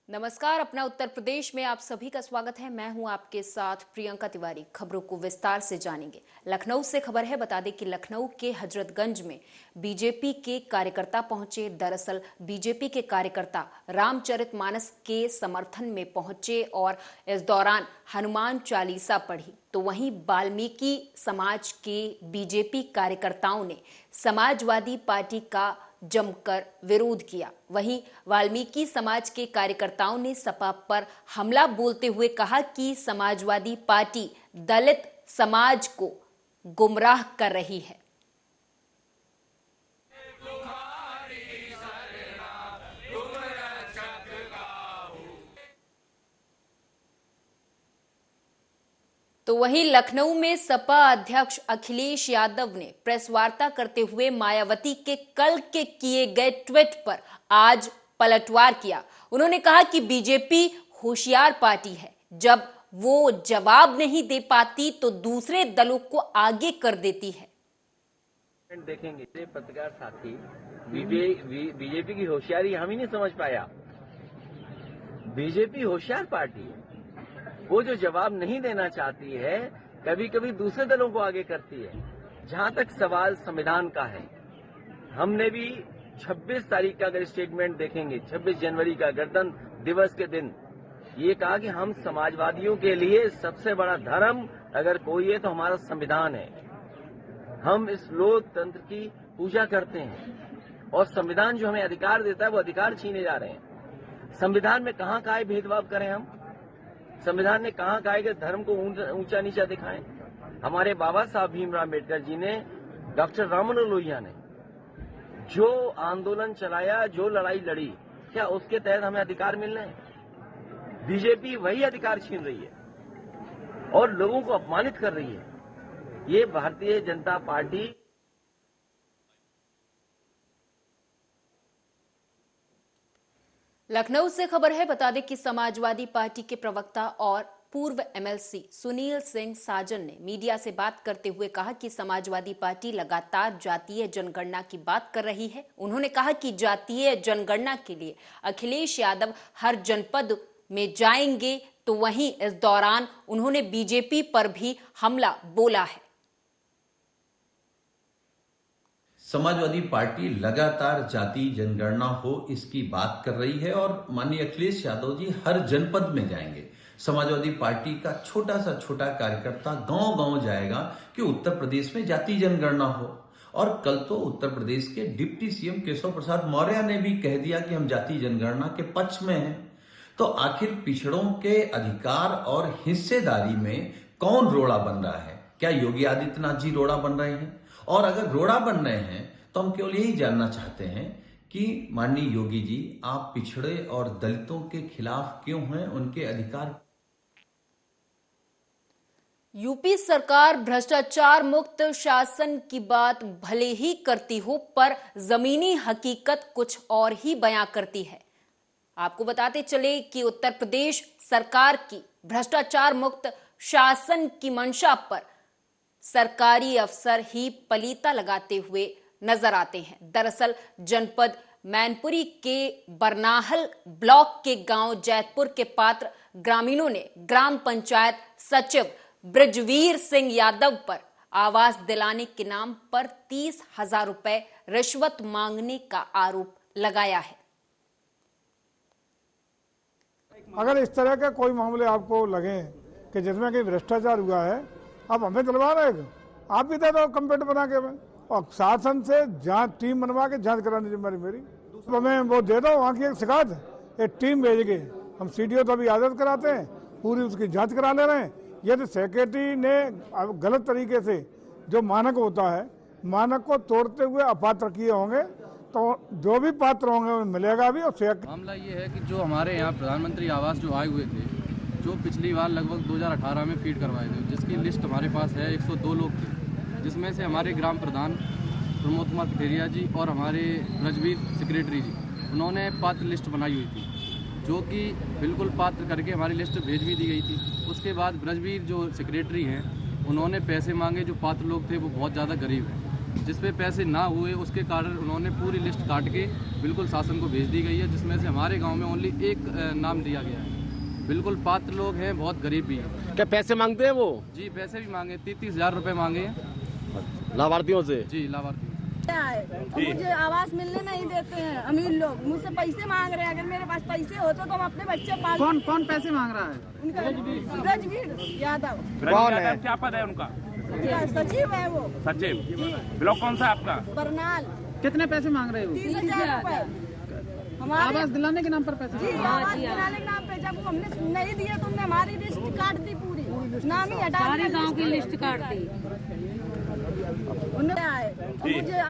नमस्कार। अपना उत्तर प्रदेश में आप सभी का स्वागत है। मैं हूं आपके साथ प्रियंका तिवारी। खबरों को विस्तार से जानेंगे। लखनऊ से खबर है। बता दें कि लखनऊ के हजरतगंज में बीजेपी के कार्यकर्ता पहुंचे। दरअसल बीजेपी के कार्यकर्ता रामचरितमानस के समर्थन में पहुंचे और इस दौरान हनुमान चालीसा पढ़ी। तो वहीं वाल्मीकि समाज के बीजेपी कार्यकर्ताओं ने समाजवादी पार्टी का जमकर विरोध किया। वहीं वाल्मीकि समाज के कार्यकर्ताओं ने सपा पर हमला बोलते हुए कहा कि समाजवादी पार्टी दलित समाज को गुमराह कर रही है। तो वहीं लखनऊ में सपा अध्यक्ष अखिलेश यादव ने प्रेस वार्ता करते हुए मायावती के कल के किए गए ट्वीट पर आज पलटवार किया। उन्होंने कहा कि बीजेपी होशियार पार्टी है, जब वो जवाब नहीं दे पाती तो दूसरे दलों को आगे कर देती है। देखेंगे पत्रकार साथी, बीजेपी की होशियारी हम ही नहीं समझ पाया। बीजेपी होशियार पार्टी है, वो जो जवाब नहीं देना चाहती है, कभी कभी दूसरे दलों को आगे करती है। जहां तक सवाल संविधान का है, हमने भी 26 तारीख का अगर स्टेटमेंट देखेंगे, 26 जनवरी का गणतंत्र दिवस के दिन ये कहा कि हम समाजवादियों के लिए सबसे बड़ा धर्म अगर कोई है तो हमारा संविधान है। हम इस लोकतंत्र की पूजा करते हैं और संविधान जो हमें अधिकार देता है वो अधिकार छीने जा रहे हैं। संविधान में कहां कहा है भेदभाव करें हम? संविधान ने कहां कहा है कि धर्म को ऊंचा नीचा दिखाएं? हमारे बाबा साहब भीमराव अम्बेडकर जी ने, डॉक्टर राममनोहर लोहिया ने जो आंदोलन चलाया, जो लड़ाई लड़ी, क्या उसके तहत हमें अधिकार मिल रहे हैं? बीजेपी वही अधिकार छीन रही है और लोगों को अपमानित कर रही है। ये भारतीय जनता पार्टी लखनऊ से खबर है। बता दें कि समाजवादी पार्टी के प्रवक्ता और पूर्व एमएलसी सुनील सिंह साजन ने मीडिया से बात करते हुए कहा कि समाजवादी पार्टी लगातार जातीय जनगणना की बात कर रही है। उन्होंने कहा कि जातीय जनगणना के लिए अखिलेश यादव हर जनपद में जाएंगे। तो वहीं इस दौरान उन्होंने बीजेपी पर भी हमला बोला है। समाजवादी पार्टी लगातार जाति जनगणना हो इसकी बात कर रही है और माननीय अखिलेश यादव जी हर जनपद में जाएंगे। समाजवादी पार्टी का छोटा कार्यकर्ता गांव-गांव जाएगा कि उत्तर प्रदेश में जाति जनगणना हो। और कल तो उत्तर प्रदेश के डिप्टी सीएम केशव प्रसाद मौर्य ने भी कह दिया कि हम जाति जनगणना के पक्ष में हैं। तो आखिर पिछड़ों के अधिकार और हिस्सेदारी में कौन रोड़ा बन रहा है? क्या योगी आदित्यनाथ जी रोड़ा बन रहे हैं? और अगर रोड़ा बन रहे हैं तो हम केवल यही जानना चाहते हैं कि माननीय योगी जी, आप पिछड़े और दलितों के खिलाफ क्यों हैं? उनके अधिकार। यूपी सरकार भ्रष्टाचार मुक्त शासन की बात भले ही करती हो, पर जमीनी हकीकत कुछ और ही बयां करती है। आपको बताते चले कि उत्तर प्रदेश सरकार की भ्रष्टाचार मुक्त शासन की मंशा पर सरकारी अफसर ही पलीता लगाते हुए नजर आते हैं। दरअसल जनपद मैनपुरी के बरनाहल ब्लॉक के गांव जैतपुर के पात्र ग्रामीणों ने ग्राम पंचायत सचिव ब्रजवीर सिंह यादव पर आवास दिलाने के नाम पर 30,000 रुपए रिश्वत मांगने का आरोप लगाया है। अगर इस तरह के कोई मामले आपको लगे कि जिसमें कि भ्रष्टाचार हुआ है, आप हमें दिलवा रहे हो, आप भी दे दो कंप्लेंट बना के। मैं और शासन से जांच टीम बनवा के जांच कराने की जिम्मेदारी मेरी। हमें वो दे दो, वहाँ की एक शिकायत एक टीम भेज के हम सीडीओ तो भी आदत कराते हैं, पूरी उसकी जांच करा ले रहे हैं। यदि सेक्रेटरी ने गलत तरीके से जो मानक होता है, मानक को तोड़ते हुए अपात्र किए होंगे तो जो भी पात्र होंगे उन्हें मिलेगा भी। और मामला ये है कि जो हमारे यहाँ प्रधानमंत्री आवास जो आए हुए थे, जो पिछली बार लगभग 2018 में फीड करवाए थे, जिसकी लिस्ट हमारे पास है 102 लोग थे, जिसमें से हमारे ग्राम प्रधान प्रमोद कुमार कटेरिया जी और हमारे ब्रजवीर सेक्रेटरी जी, उन्होंने पात्र लिस्ट बनाई हुई थी, जो कि बिल्कुल पात्र करके हमारी लिस्ट भेज भी दी गई थी। उसके बाद ब्रजवीर जो सेक्रेटरी हैं, उन्होंने पैसे मांगे। जो पात्र लोग थे वो बहुत ज़्यादा गरीब हैं, जिस पे पैसे ना हुए उसके कारण उन्होंने पूरी लिस्ट काट के बिल्कुल शासन को भेज दी गई है, जिसमें से हमारे गांव में ओनली एक नाम दिया गया है। बिल्कुल पात्र लोग हैं, बहुत गरीब भी हैं। क्या पैसे मांगते हैं वो? जी पैसे भी मांगे, 30,000 रुपये मांगे हैं लाभार्थियों से? जी लाभार्थी। मुझे आवास मिलने नहीं देते हैं, अमीर लोग मुझसे पैसे मांग रहे हैं। अगर मेरे पास पैसे होते तो हम अपने बच्चे पाल। कौन कौन पैसे मांग रहा है? सूरजवीर यादव। कौन है? क्या पद है उनका? सचिव है वो। सचिव। ब्लॉक कौन सा आपका? बरनाल। कितने पैसे मांग रहे हो? 30,000 रुपए हमारे आवास दिलाने के नाम पर पैसे? जी आवास दिलाने के नाम पे जब हमने नहीं दिया तो उन्होंने हमारी लिस्ट काट दी, पूरी नाम ही हटा सारे गांव की लिस्ट काट दी। मुझे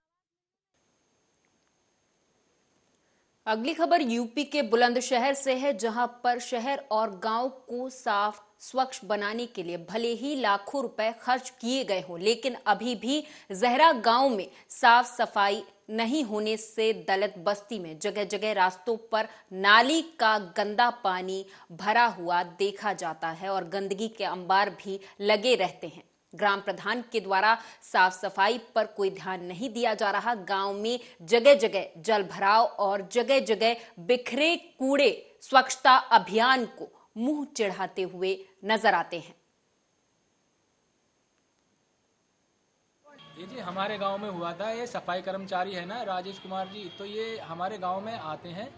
अगली खबर यूपी के बुलंदशहर से है, जहां पर शहर और गांव को साफ स्वच्छ बनाने के लिए भले ही लाखों रुपए खर्च किए गए हों, लेकिन अभी भी जहरा गांव में साफ सफाई नहीं होने से दलित बस्ती में जगह जगह रास्तों पर नाली का गंदा पानी भरा हुआ देखा जाता है और गंदगी के अंबार भी लगे रहते हैं। ग्राम प्रधान के द्वारा साफ सफाई पर कोई ध्यान नहीं दिया जा रहा। गांव में जगह जगह जल भराव और जगह जगह बिखरे कूड़े स्वच्छता अभियान को मुंह चिढ़ाते हुए नजर आते हैं। ये जी हमारे गांव में हुआ था, ये सफाई कर्मचारी है ना राजेश कुमार जी, तो ये हमारे गांव में आते हैं,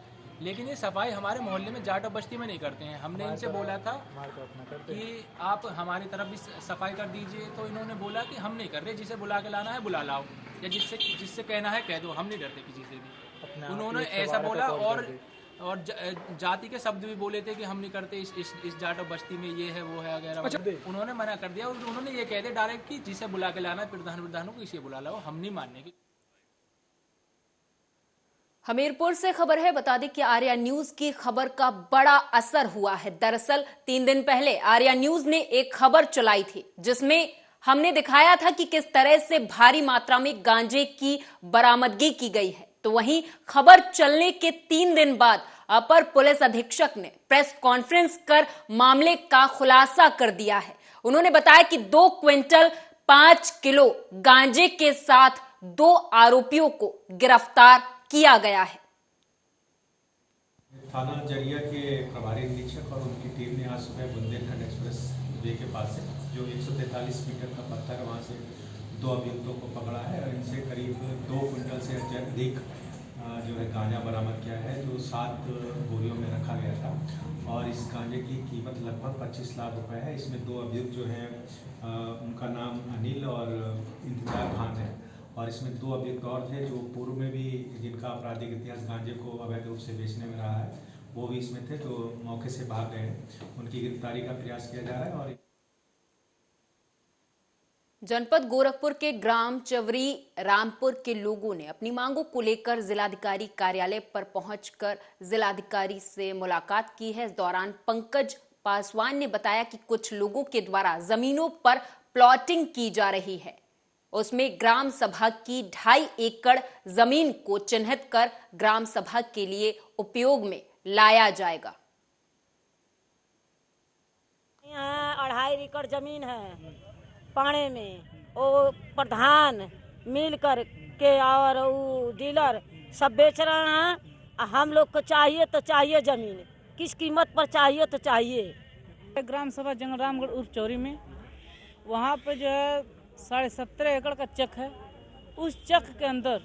लेकिन ये सफाई हमारे मोहल्ले में जाटो बस्ती में नहीं करते हैं। हमने इनसे बोला था कि आप हमारी तरफ भी सफाई कर दीजिए, तो इन्होंने बोला कि हम नहीं कर रहे, जिसे बुला के लाना है बुला लाओ, या जिससे कहना है कह दो, हम नहीं डरते किसी से भी। उन्होंने ऐसा बोला और जाति के शब्द भी बोले थे कि हम नहीं करते, इस जाटो बस्ती में ये है वो है वगैरह। उन्होंने मना कर दिया, उन्होंने ये कह दिया डायरेक्ट कि जिसे बुला के लाना है प्रधानों को इसे बुला लाओ, हम नहीं मानने की। हमीरपुर से खबर है, बता दें कि आर्या न्यूज की खबर का बड़ा असर हुआ है। दरअसल 3 दिन पहले आर्या न्यूज ने एक खबर चलाई थी जिसमें हमने दिखाया था कि किस तरह से भारी मात्रा में गांजे की बरामदगी की गई है। तो वहीं खबर चलने के 3 दिन बाद अपर पुलिस अधीक्षक ने प्रेस कॉन्फ्रेंस कर मामले का खुलासा कर दिया है। उन्होंने बताया कि 2 क्विंटल 5 किलो गांजे के साथ 2 आरोपियों को गिरफ्तार किया गया है। थाना जरिया के प्रभारी निरीक्षक और उनकी टीम ने आज सुबह बुंदेलखंड एक्सप्रेस वे के पास से जो 143 मीटर का पत्थर वहां से 2 अभियुक्तों को पकड़ा है और इनसे करीब 2 क्विंटल से अधिक जो है गांजा बरामद किया है, जो 7 बोरियों में रखा गया था और इस गांजे की कीमत लगभग 25 लाख रुपए है। इसमें 2 अभियुक्त जो हैं उनका नाम अनिल और इंतजार खान है और इसमें 2 अभियुक्त और थे जो पूर्व में भी जिनका आपराधिक इतिहास गांजे को अवैध रूप से बेचने में रहा है, वो भी इसमें थे, तो मौके से भाग गए। उनकी गिरफ्तारी का प्रयास किया जा रहा है। और जनपद गोरखपुर के ग्राम चवरी रामपुर के लोगों ने अपनी मांगों को लेकर जिलाधिकारी कार्यालय पर पहुंचकर जिलाधिकारी से मुलाकात की है। इस दौरान पंकज पासवान ने बताया कि कुछ लोगों के द्वारा जमीनों पर प्लॉटिंग की जा रही है, उसमें ग्राम सभा की 2.5 एकड़ जमीन को चिन्हित कर ग्राम सभा के लिए उपयोग में लाया जाएगा। यहाँ 2.5 एकड़ जमीन है पाने में, वो प्रधान मिल कर के और वो डीलर सब बेच रहे हैं। हम लोग को चाहिए तो चाहिए जमीन, किस कीमत पर चाहिए तो चाहिए। ग्राम सभा जंगलरामगढ़ उर्फ चौरी में वहाँ पे जो है 17.5 एकड़ का चक है। उस चक के अंदर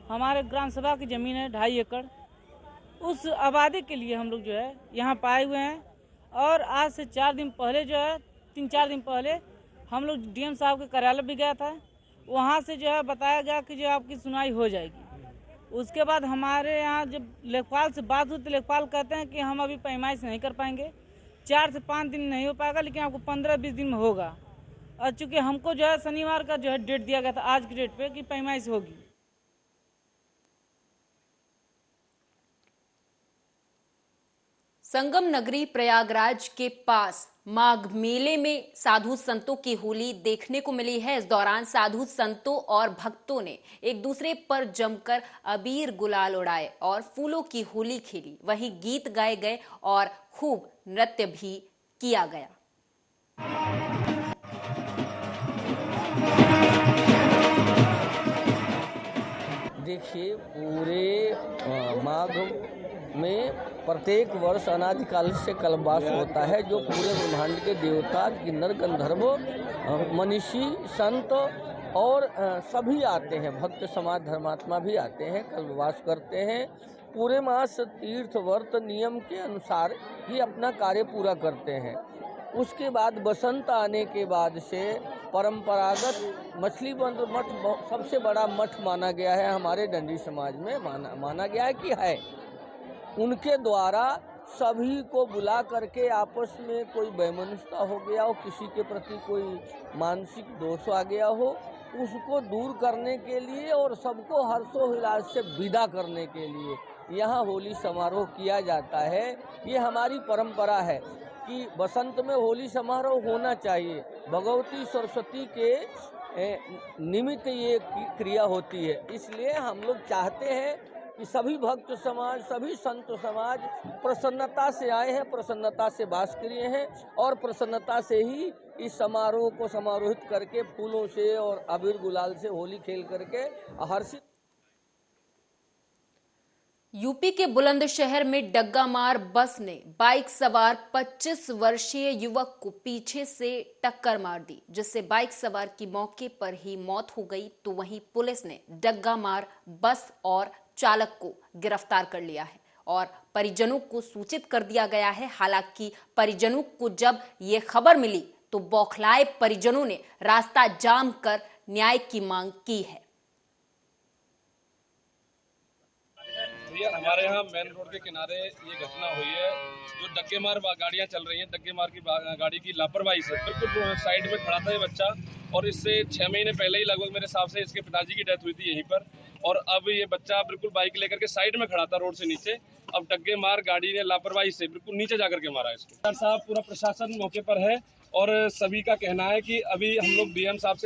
हमारे ग्राम सभा की ज़मीन है 2.5 एकड़। उस आबादी के लिए हम लोग जो है यहाँ पाए हुए हैं और आज से 4 दिन पहले जो है 3-4 दिन पहले हम लोग डीएम साहब के कार्यालय भी गया था। वहाँ से जो है बताया गया कि जो आपकी सुनवाई हो जाएगी। उसके बाद हमारे यहाँ जब लेखपाल से बात हुई तो लेखपाल कहते हैं कि हम अभी पैमाइश नहीं कर पाएंगे, 4 से 5 दिन नहीं हो पाएगा, लेकिन आपको 15-20 दिन में होगा। और चूँकि हमको जो है शनिवार का जो है डेट दिया गया था आज की डेट पे कि पैमाइश होगी। संगम नगरी प्रयागराज के पास माघ मेले में साधु संतों की होली देखने को मिली है। इस दौरान साधु संतों और भक्तों ने एक दूसरे पर जमकर अबीर गुलाल उड़ाए और फूलों की होली खेली। वहीं गीत गाए गए और खूब नृत्य भी किया गया। देखिए, पूरे माघ में प्रत्येक वर्ष अनादिकाल से कल्पवास होता है, जो पूरे ब्रह्मांड के देवता, किन्नर, गंधर्व, मनीषी, संत और सभी आते हैं, भक्त समाज, धर्मात्मा भी आते हैं, कल्पवास करते हैं। पूरे मास तीर्थ व्रत नियम के अनुसार ही अपना कार्य पूरा करते हैं। उसके बाद बसंत आने के बाद से परंपरागत मछली बंद मठ सबसे बड़ा मठ माना गया है, हमारे डंडी समाज में माना गया है कि है। उनके द्वारा सभी को बुला करके आपस में कोई वैमनस्यता हो गया हो, किसी के प्रति कोई मानसिक दोष आ गया हो, उसको दूर करने के लिए और सबको हर्षोल्लास से विदा करने के लिए यहाँ होली समारोह किया जाता है। ये हमारी परंपरा है कि बसंत में होली समारोह होना चाहिए। भगवती सरस्वती के निमित्त ये क्रिया होती है, इसलिए हम लोग चाहते हैं कि सभी भक्त समाज, सभी संत समाज प्रसन्नता से आए हैं, प्रसन्नता से वास किए हैं और प्रसन्नता से ही इस समारोह को समारोहित करके फूलों से और अबीर गुलाल से होली खेल करके हर्षित। यूपी के बुलंदशहर में डग्गामार बस ने बाइक सवार 25 वर्षीय युवक को पीछे से टक्कर मार दी, जिससे बाइक सवार की मौके पर ही मौत हो गई। तो वहीं पुलिस ने डग्गामार बस और चालक को गिरफ्तार कर लिया है और परिजनों को सूचित कर दिया गया है। हालांकि परिजनों को जब ये खबर मिली तो बौखलाए परिजनों ने रास्ता जाम कर न्याय की मांग की है। हमारे यहाँ मेन रोड के किनारे ये घटना हुई है, जो डग्गेमार गाड़ियाँ चल रही हैं, डग्गेमार की गाड़ी की लापरवाही से बिल्कुल साइड में खड़ा था ये बच्चा, और इससे 6 महीने पहले ही लगभग मेरे हिसाब से इसके पिताजी की डेथ हुई थी यहीं पर, और अब ये बच्चा बिल्कुल बाइक लेकर के साइड में खड़ा था रोड से नीचे। अब डग्गेमार गाड़ी ने लापरवाही से बिल्कुल नीचे जाकर के मारा इसको। सर साहब, पूरा प्रशासन मौके पर है और सभी का कहना है कि अभी हम लोग डीएम साहब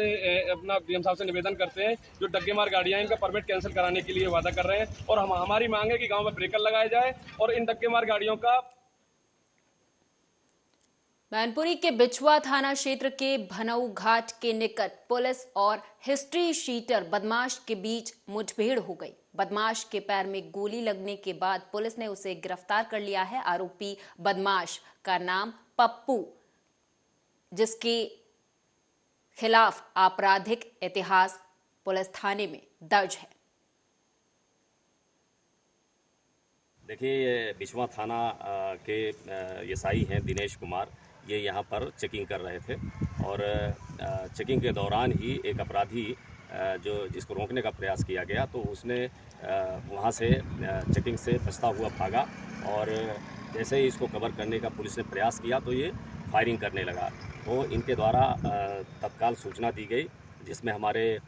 से निवेदन करते हैं, जो डग्गेमार गाड़ियां इनका परमिट कैंसिल कराने के लिए वादा कर रहे हैं, और हमारी मांग है कि गांव में ब्रेकर लगाया जाए और इन डग्गेमार गाड़ियों का। मैनपुरी के बिछुआ थाना क्षेत्र के भनऊ घाट के निकट पुलिस और हिस्ट्री शीटर बदमाश के बीच मुठभेड़ हो गई। बदमाश के पैर में गोली लगने के बाद पुलिस ने उसे गिरफ्तार कर लिया है। आरोपी बदमाश का नाम पप्पू, जिसके खिलाफ आपराधिक इतिहास पुलिस थाने में दर्ज है। देखिए, ये बिछुआ थाना के एसआई हैं दिनेश कुमार, ये यहाँ पर चेकिंग कर रहे थे और चेकिंग के दौरान ही एक अपराधी जिसको रोकने का प्रयास किया गया, तो उसने वहाँ से चेकिंग से बचता हुआ भागा और जैसे ही इसको कवर करने का पुलिस ने प्रयास किया तो ये फायरिंग करने लगा। तो इनके द्वारा तत्काल सूचना दी गई, जिसमें हमारे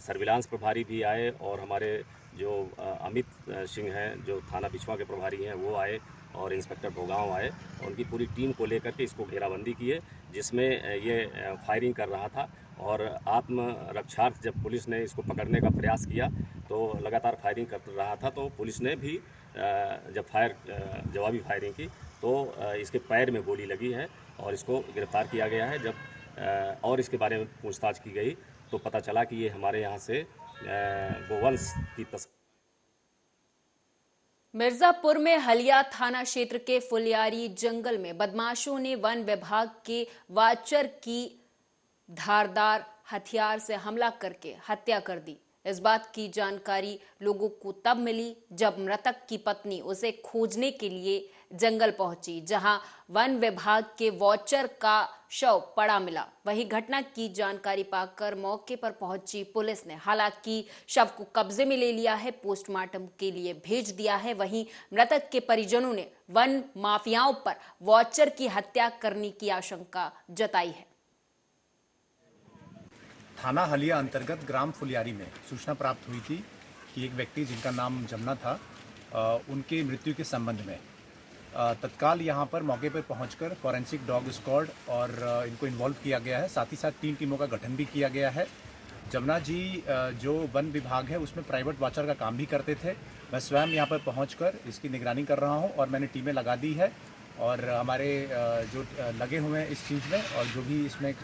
सर्विलांस प्रभारी भी आए और हमारे जो अमित सिंह हैं, जो थाना बिछुआ के प्रभारी हैं, वो आए और इंस्पेक्टर भोगांव आए और उनकी पूरी टीम को लेकर के इसको घेराबंदी की है, जिसमें ये फायरिंग कर रहा था। और आत्मरक्षार्थ जब पुलिस ने इसको पकड़ने का प्रयास किया तो लगातार फायरिंग कर रहा था, तो पुलिस ने भी जब जवाबी फायरिंग की तो इसके पैर में गोली लगी है और इसको गिरफ्तार किया गया है। जब और इसके बारे में पूछताछ की गई तो पता चला कि ये हमारे यहाँ से गोवंश की मिर्जापुर में हलिया थाना क्षेत्र के फुलियारी जंगल में बदमाशों ने वन विभाग के वाचर की धारदार हथियार से हमला करके हत्या कर दी। इस बात की जानकारी लोगों को तब मिली जब मृतक की पत्नी उसे खोजने के लिए जंगल पहुंची, जहां वन विभाग के वॉचर का शव पड़ा मिला। वहीं घटना की जानकारी पाकर मौके पर पहुंची पुलिस ने हालांकि शव को कब्जे में ले लिया है, पोस्टमार्टम के लिए भेज दिया है। वहीं मृतक के परिजनों ने वन माफियाओं पर वॉचर की हत्या करने की आशंका जताई है। थाना हलिया अंतर्गत ग्राम फुलियारी में सूचना प्राप्त हुई थी कि एक व्यक्ति जिनका नाम जमुना था, उनके मृत्यु के संबंध में तत्काल यहां पर मौके पर पहुंचकर फॉरेंसिक डॉग स्क्वाड और इनको इन्वॉल्व किया गया है। साथ ही साथ 3 टीमों का गठन भी किया गया है। जमुना जी जो वन विभाग है उसमें प्राइवेट वॉचर का काम भी करते थे। मैं स्वयं यहां पर पहुंचकर इसकी निगरानी कर रहा हूं और मैंने टीमें लगा दी है और हमारे जो लगे हुए हैं इस चीज़ में और जो भी इसमें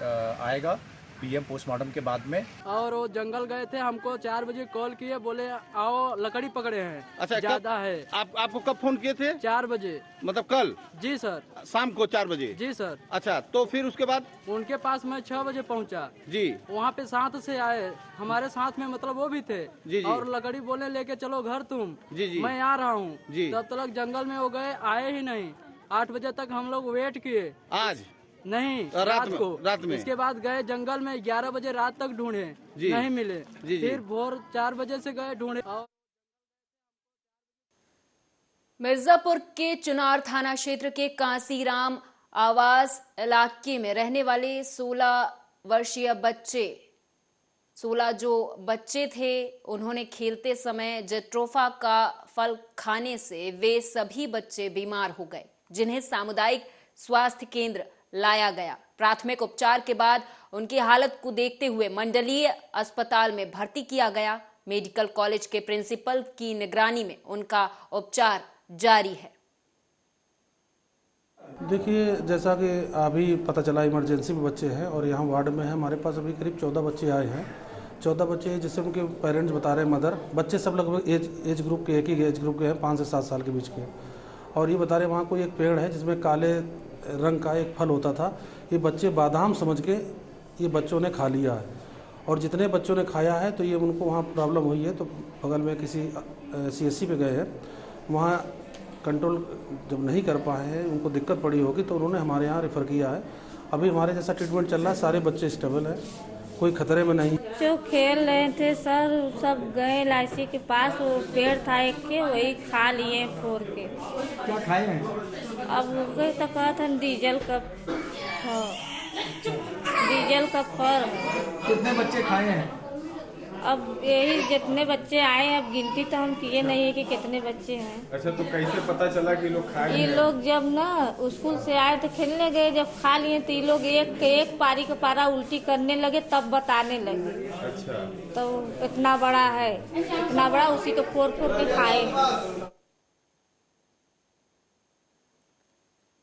आएगा पीएम पोस्टमार्टम के बाद में। और वो जंगल गए थे, हमको 4 बजे कॉल किए, बोले आओ लकड़ी पकड़े हैं। अच्छा, ज्यादा है। आपको कब फोन किए थे? 4 बजे। मतलब कल? जी सर। शाम को 4 बजे? जी सर। अच्छा, तो फिर उसके बाद? उनके पास मैं 6 बजे पहुंचा। जी। वहाँ पे साथ से आए, हमारे साथ में मतलब वो भी थे। जी। और लकड़ी बोले लेके चलो घर तुम। जी। मैं आ रहा हूँ। जी। तब तक जंगल में वो गए, आए ही नहीं। 8 बजे तक हम लोग वेट किए। आज? नहीं, रात में। इसके बाद गए जंगल में, 11 बजे रात तक ढूंढे, नहीं मिले। फिर भोर 4 बजे से गए ढूंढे। मिर्जापुर के चुनार थाना क्षेत्र के कांसीराम आवास इलाके में रहने वाले 16 वर्षीय बच्चे 16 जो बच्चे थे, उन्होंने खेलते समय जेट्रोफा का फल खाने से वे सभी बच्चे बीमार हो गए, जिन्हें सामुदायिक स्वास्थ्य केंद्र लाया गया। प्राथमिक उपचार के बाद उनकी हालत को देखते हुए मंडलीय अस्पताल में भर्ती किया गया। मेडिकल कॉलेज के प्रिंसिपल की निगरानी में उनका उपचार जारी है। देखिए, जैसा कि अभी पता चला इमरजेंसी में बच्चे हैं और यहाँ वार्ड में है, हमारे पास अभी करीब 14 बच्चे आए हैं। 14 बच्चे जिससे उनके पेरेंट्स बता रहे हैं, मदर, बच्चे सब लगभग एज ग्रुप के, एक ही एज ग्रुप के हैं, 5 से 7 साल के बीच के। और ये बता रहे वहाँ कोई एक पेड़ है जिसमें काले रंग का एक फल होता था, ये बच्चे बादाम समझ के ये बच्चों ने खा लिया है। और जितने बच्चों ने खाया है तो ये उनको वहाँ प्रॉब्लम हुई है, तो बगल में किसी CSC पे गए हैं, वहाँ कंट्रोल जब नहीं कर पाए हैं, उनको दिक्कत पड़ी होगी, तो उन्होंने हमारे यहाँ रेफ़र किया है। अभी हमारे जैसा ट्रीटमेंट चल रहा है, सारे बच्चे स्टेबल हैं, कोई खतरे में नहीं। जो खेल रहे थे सर, सब गए LIC के पास, वो पेड़ था एक के, वही खा लिए फोड़ के। क्या खाए हैं? अब गए तो कहा था डीजल का फर। कितने बच्चे खाए हैं? अब यही जितने बच्चे आए, अब गिनती तो हम किए नहीं है कि कितने बच्चे हैं। अच्छा, तो कैसे पता चला कि लोग खाए? ये लोग जब ना स्कूल से आए तो खेलने गए, जब खा लिए तो ये लोग एक पारी का पारा उल्टी करने लगे, तब बताने लगे। अच्छा। तो इतना बड़ा है, इतना बड़ा, उसी को फोड़ के खाए।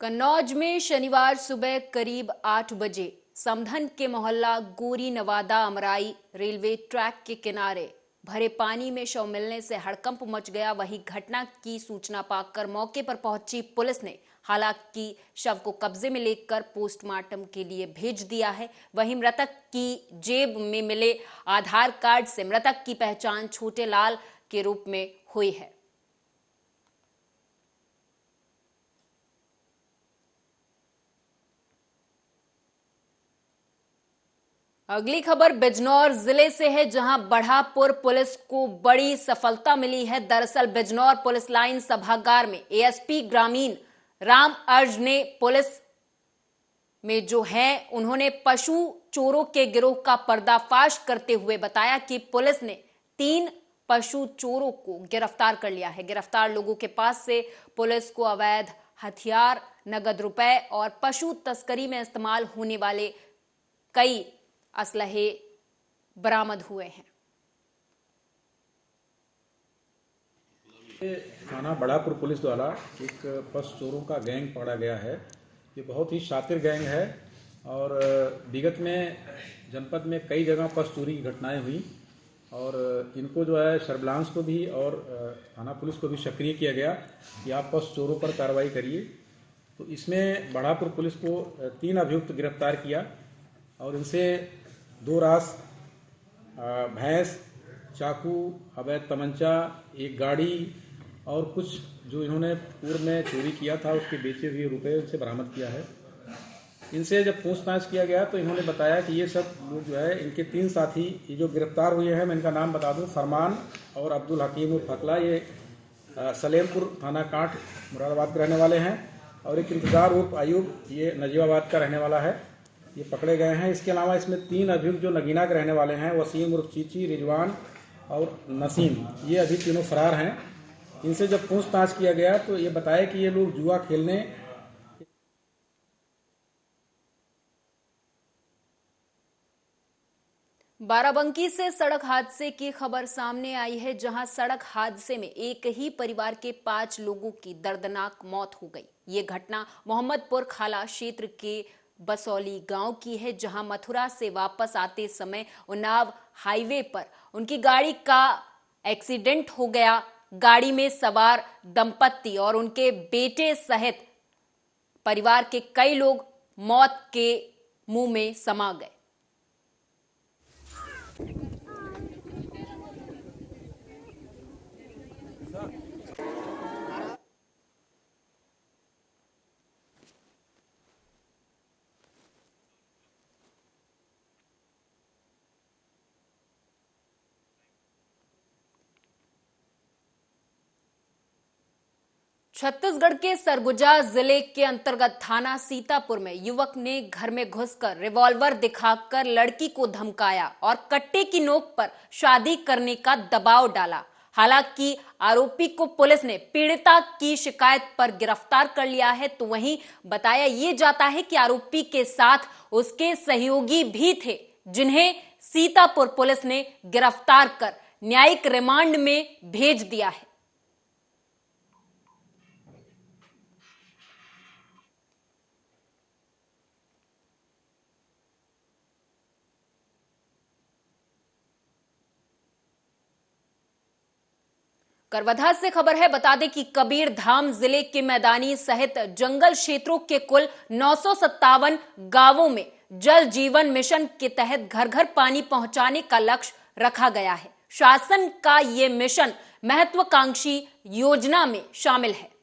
कन्नौज में शनिवार सुबह करीब 8 बजे समधन के मोहल्ला गोरी नवादा अमराई रेलवे ट्रैक के किनारे भरे पानी में शव मिलने से हड़कंप मच गया। वहीं घटना की सूचना पाकर मौके पर पहुंची पुलिस ने हालांकि शव को कब्जे में लेकर पोस्टमार्टम के लिए भेज दिया है। वहीं मृतक की जेब में मिले आधार कार्ड से मृतक की पहचान छोटे लाल के रूप में हुई है। अगली खबर बिजनौर जिले से है, जहां बढ़ापुर पुलिस को बड़ी सफलता मिली है। दरअसल बिजनौर पुलिस लाइन सभागार में ASP ग्रामीण राम अर्ज ने पुलिस में जो है, उन्होंने पशु चोरों के गिरोह का पर्दाफाश करते हुए बताया कि पुलिस ने 3 पशु चोरों को गिरफ्तार कर लिया है। गिरफ्तार लोगों के पास से पुलिस को अवैध हथियार, नगद रुपए और पशु तस्करी में इस्तेमाल होने वाले कई असलहे बरामद हुए हैं। थाना बढ़ापुर पुलिस द्वारा एक पशु चोरों का गैंग पकड़ा गया है। ये बहुत ही शातिर गैंग है और विगत में जनपद में कई जगह पशु चोरी की घटनाएं हुई और इनको जो है सर्विलांस को भी और थाना पुलिस को भी सक्रिय किया गया कि आप पशु चोरों पर कार्रवाई करिए। तो इसमें बढ़ापुर पुलिस को 3 अभियुक्त गिरफ्तार किया और इनसे 2 रास भैंस, चाकू, अवैध तमंचा, एक गाड़ी और कुछ जो इन्होंने पूर्व में चोरी किया था उसके बेचे हुए रुपए इनसे बरामद किया है। इनसे जब पूछताछ किया गया तो इन्होंने बताया कि ये सब लोग जो है, इनके 3 साथी ये जो गिरफ्तार हुए हैं, मैं इनका नाम बता दूं, फरमान और अब्दुल हकीम उर्फ फकला, ये सलेमपुर थाना कांट मुरादाबाद के रहने वाले हैं और एक इंतजार उर्फ अयूब, ये नजीबाबाद का रहने वाला है, ये पकड़े गए हैं। इसके अलावा इसमें 3 अभियुक्त जो नगीना के रहने वाले हैं, वसीम उर्फ चीची, रिजवान और नसीम, ये अभी तीनों फरार हैं। इनसे जब पूछताछ किया गया तो ये बताया कि ये लोग जुआ खेलने बाराबंकी से सड़क हादसे की खबर सामने आई है, जहां सड़क हादसे में एक ही परिवार के 5 लोगों की दर्दनाक मौत हो गई। ये घटना मोहम्मदपुर खाला क्षेत्र के बसौली गांव की है, जहां मथुरा से वापस आते समय उन्नाव हाईवे पर उनकी गाड़ी का एक्सीडेंट हो गया। गाड़ी में सवार दंपत्ति और उनके बेटे सहित परिवार के कई लोग मौत के मुंह में समा गए। छत्तीसगढ़ के सरगुजा जिले के अंतर्गत थाना सीतापुर में युवक ने घर में घुसकर रिवॉल्वर दिखाकर लड़की को धमकाया और कट्टे की नोक पर शादी करने का दबाव डाला। हालांकि आरोपी को पुलिस ने पीड़िता की शिकायत पर गिरफ्तार कर लिया है, तो वहीं बताया ये जाता है कि आरोपी के साथ उसके सहयोगी भी थे, जिन्हें सीतापुर पुलिस ने गिरफ्तार कर न्यायिक रिमांड में भेज दिया है। करवधा से खबर है, बता दें कि कबीर धाम जिले के मैदानी सहित जंगल क्षेत्रों के कुल 957 गांवों में जल जीवन मिशन के तहत घर घर पानी पहुंचाने का लक्ष्य रखा गया है। शासन का ये मिशन महत्वाकांक्षी योजना में शामिल है।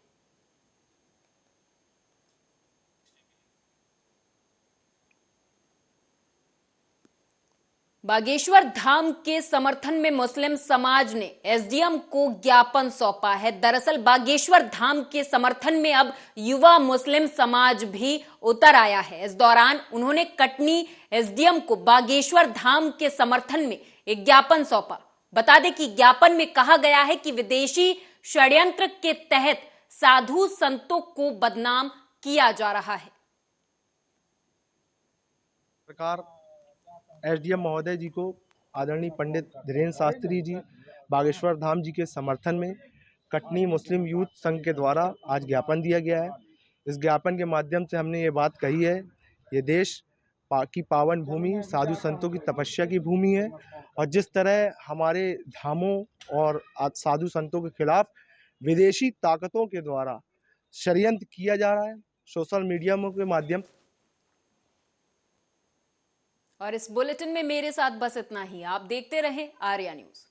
बागेश्वर धाम के समर्थन में मुस्लिम समाज ने एसडीएम को ज्ञापन सौंपा है। दरअसल बागेश्वर धाम के समर्थन में अब युवा मुस्लिम समाज भी उतर आया है। इस दौरान उन्होंने कटनी एसडीएम को बागेश्वर धाम के समर्थन में एक ज्ञापन सौंपा। बता दें कि ज्ञापन में कहा गया है कि विदेशी षड्यंत्र के तहत साधु संतों को बदनाम किया जा रहा है। सरकार एसडीएम महोदय जी को, आदरणीय पंडित धीरेन्द्र शास्त्री जी, बागेश्वर धाम जी के समर्थन में कटनी मुस्लिम यूथ संघ के द्वारा आज ज्ञापन दिया गया है। इस ज्ञापन के माध्यम से हमने ये बात कही है, ये देश की पावन भूमि, साधु संतों की तपस्या की भूमि है, और जिस तरह हमारे धामों और साधु संतों के खिलाफ विदेशी ताकतों के द्वारा षड्यंत्र किया जा रहा है सोशल मीडिया के माध्यम। और इस बुलेटिन में मेरे साथ बस इतना ही। आप देखते रहें आर्या न्यूज।